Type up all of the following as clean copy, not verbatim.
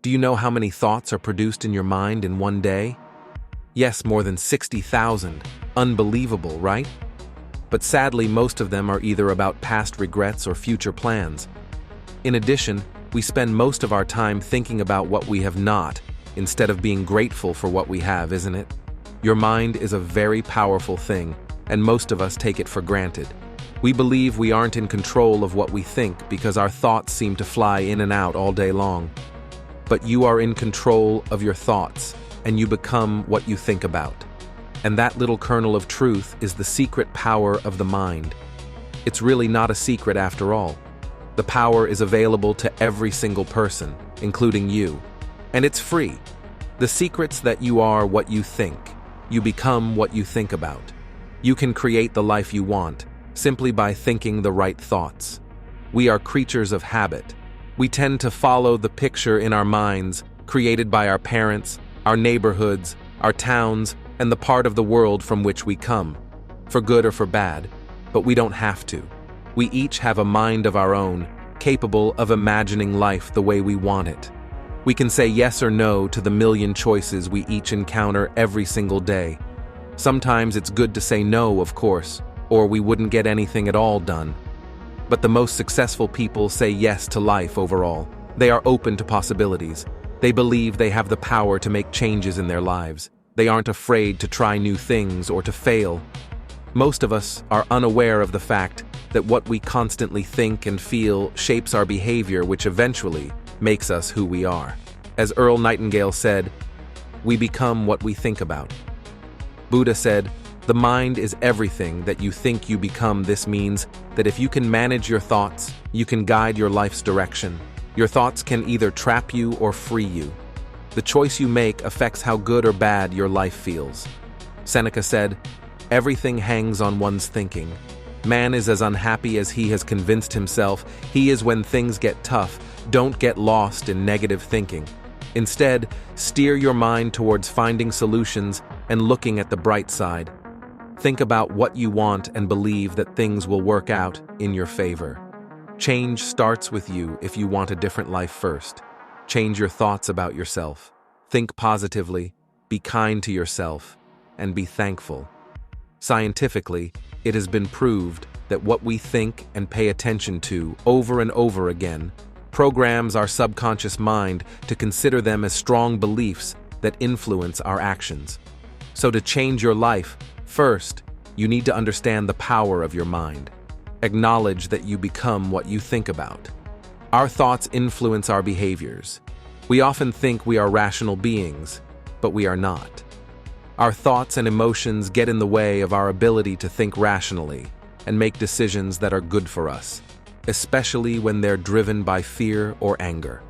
Do you know how many thoughts are produced in your mind in one day? Yes, more than 60,000. Unbelievable, right? But sadly, most of them are either about past regrets or future plans. In addition, we spend most of our time thinking about what we have not, instead of being grateful for what we have, isn't it? Your mind is a very powerful thing, and most of us take it for granted. We believe we aren't in control of what we think because our thoughts seem to fly in and out all day long. But you are in control of your thoughts, and you become what you think about. And that little kernel of truth is the secret power of the mind. It's really not a secret after all. The power is available to every single person, including you. And it's free. The secret's that you are what you think. You become what you think about. You can create the life you want, simply by thinking the right thoughts. We are creatures of habit. We tend to follow the picture in our minds, created by our parents, our neighborhoods, our towns, and the part of the world from which we come, for good or for bad, but we don't have to. We each have a mind of our own, capable of imagining life the way we want it. We can say yes or no to the million choices we each encounter every single day. Sometimes it's good to say no, of course, or we wouldn't get anything at all done. But the most successful people say yes to life overall. They are open to possibilities. They believe they have the power to make changes in their lives. They aren't afraid to try new things or to fail. Most of us are unaware of the fact that what we constantly think and feel shapes our behavior, which eventually makes us who we are. As Earl Nightingale said, "We become what we think about." Buddha said, "The mind is everything that you think you become." This means that if you can manage your thoughts, you can guide your life's direction. Your thoughts can either trap you or free you. The choice you make affects how good or bad your life feels. Seneca said, "Everything hangs on one's thinking. Man is as unhappy as he has convinced himself he is when things get tough. Don't get lost in negative thinking. Instead, steer your mind towards finding solutions and looking at the bright side. Think about what you want and believe that things will work out in your favor. Change starts with you if you want a different life first. Change your thoughts about yourself. Think positively, be kind to yourself, and be thankful." Scientifically, it has been proved that what we think and pay attention to over and over again programs our subconscious mind to consider them as strong beliefs that influence our actions. So to change your life, first, you need to understand the power of your mind. Acknowledge that you become what you think about. Our thoughts influence our behaviors. We often think we are rational beings, but we are not. Our thoughts and emotions get in the way of our ability to think rationally and make decisions that are good for us, especially when they're driven by fear or anger.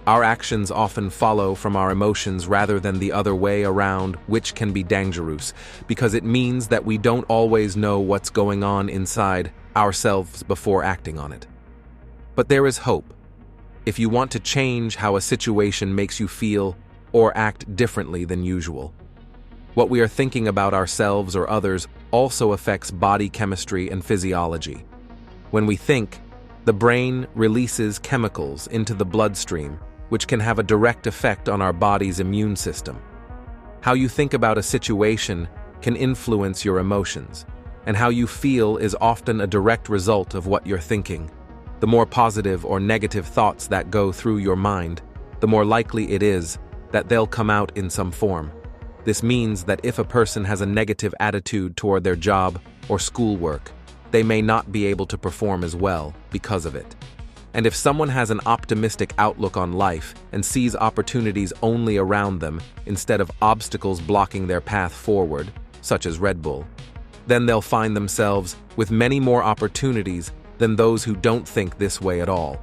Our actions often follow from our emotions rather than the other way around, which can be dangerous because it means that we don't always know what's going on inside ourselves before acting on it. But there is hope. If you want to change how a situation makes you feel or act differently than usual. What we are thinking about ourselves or others also affects body chemistry and physiology. When we think, the brain releases chemicals into the bloodstream, which can have a direct effect on our body's immune system. How you think about a situation can influence your emotions, and how you feel is often a direct result of what you're thinking. The more positive or negative thoughts that go through your mind, the more likely it is that they'll come out in some form. This means that if a person has a negative attitude toward their job or schoolwork, they may not be able to perform as well because of it. And if someone has an optimistic outlook on life and sees opportunities only around them instead of obstacles blocking their path forward, such as Red Bull, then they'll find themselves with many more opportunities than those who don't think this way at all.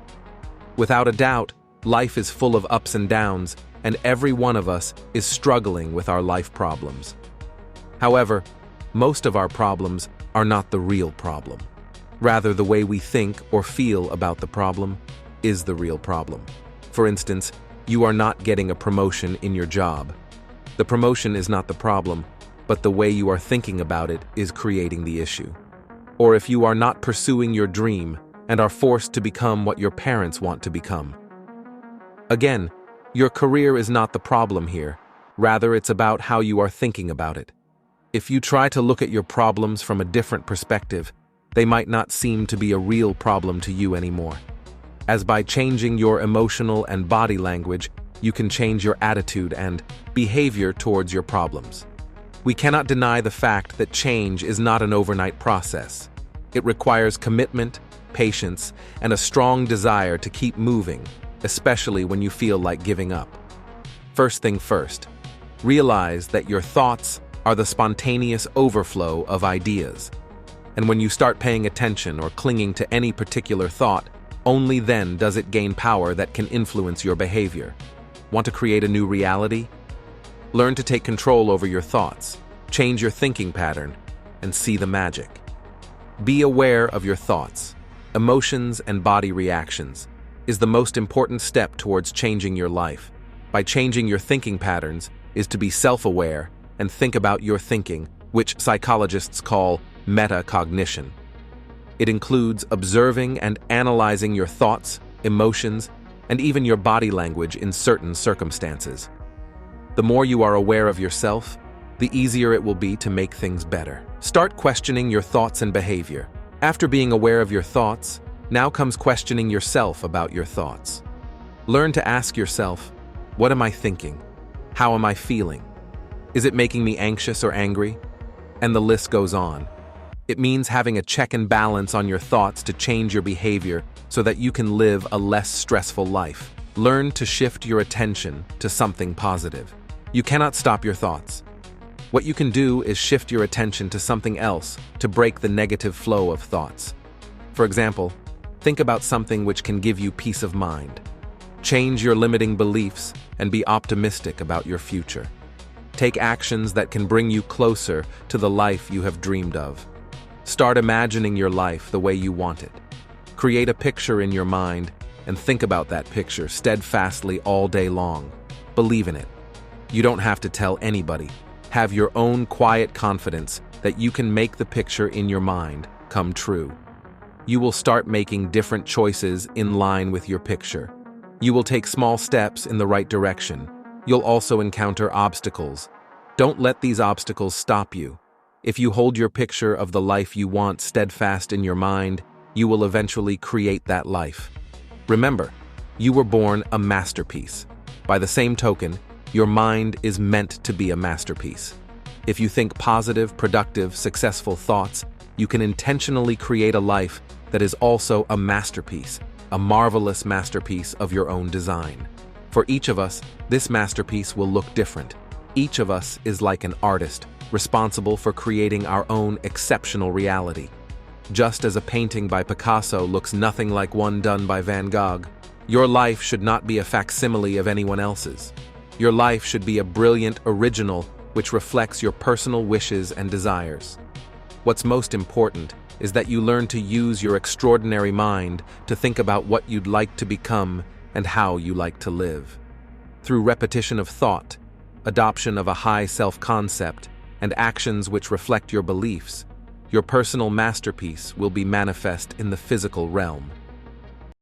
Without a doubt, life is full of ups and downs, and every one of us is struggling with our life problems. However, most of our problems are not the real problem. Rather, the way we think or feel about the problem is the real problem. For instance, you are not getting a promotion in your job. The promotion is not the problem, but the way you are thinking about it is creating the issue. Or if you are not pursuing your dream and are forced to become what your parents want to become. Again, Your career is not the problem here. Rather, it's about how you are thinking about it. If you try to look at your problems from a different perspective, they might not seem to be a real problem to you anymore. As by changing your emotional and body language, you can change your attitude and behavior towards your problems. We cannot deny the fact that change is not an overnight process. It requires commitment, patience, and a strong desire to keep moving, especially when you feel like giving up. First thing first, realize that your thoughts are the spontaneous overflow of ideas. And when you start paying attention or clinging to any particular thought, only then does it gain power that can influence your behavior. Want to create a new reality? Learn to take control over your thoughts, change your thinking pattern, and see the magic. Be aware of your thoughts, emotions, and body reactions is the most important step towards changing your life. By changing your thinking patterns is to be self-aware and think about your thinking, which psychologists call metacognition. It includes observing and analyzing your thoughts, emotions, and even your body language in certain circumstances. The more you are aware of yourself, the easier it will be to make things better. Start questioning your thoughts and behavior. After being aware of your thoughts, now comes questioning yourself about your thoughts. Learn to ask yourself, what am I thinking? How am I feeling? Is it making me anxious or angry? And the list goes on. It means having a check and balance on your thoughts to change your behavior so that you can live a less stressful life. Learn to shift your attention to something positive. You cannot stop your thoughts. What you can do is shift your attention to something else to break the negative flow of thoughts. For example, think about something which can give you peace of mind. Change your limiting beliefs and be optimistic about your future. Take actions that can bring you closer to the life you have dreamed of. Start imagining your life the way you want it. Create a picture in your mind and think about that picture steadfastly all day long. Believe in it. You don't have to tell anybody. Have your own quiet confidence that you can make the picture in your mind come true. You will start making different choices in line with your picture. You will take small steps in the right direction. You'll also encounter obstacles. Don't let these obstacles stop you. If you hold your picture of the life you want steadfast in your mind, you will eventually create that life. Remember, you were born a masterpiece. By the same token, your mind is meant to be a masterpiece. If you think positive, productive, successful thoughts, you can intentionally create a life that is also a masterpiece, a marvelous masterpiece of your own design. For each of us, this masterpiece will look different. Each of us is like an artist, responsible for creating our own exceptional reality. Just as a painting by Picasso looks nothing like one done by Van Gogh, your life should not be a facsimile of anyone else's. Your life should be a brilliant original which reflects your personal wishes and desires. What's most important is that you learn to use your extraordinary mind to think about what you'd like to become and how you like to live. Through repetition of thought, adoption of a high self-concept, and actions which reflect your beliefs, your personal masterpiece will be manifest in the physical realm.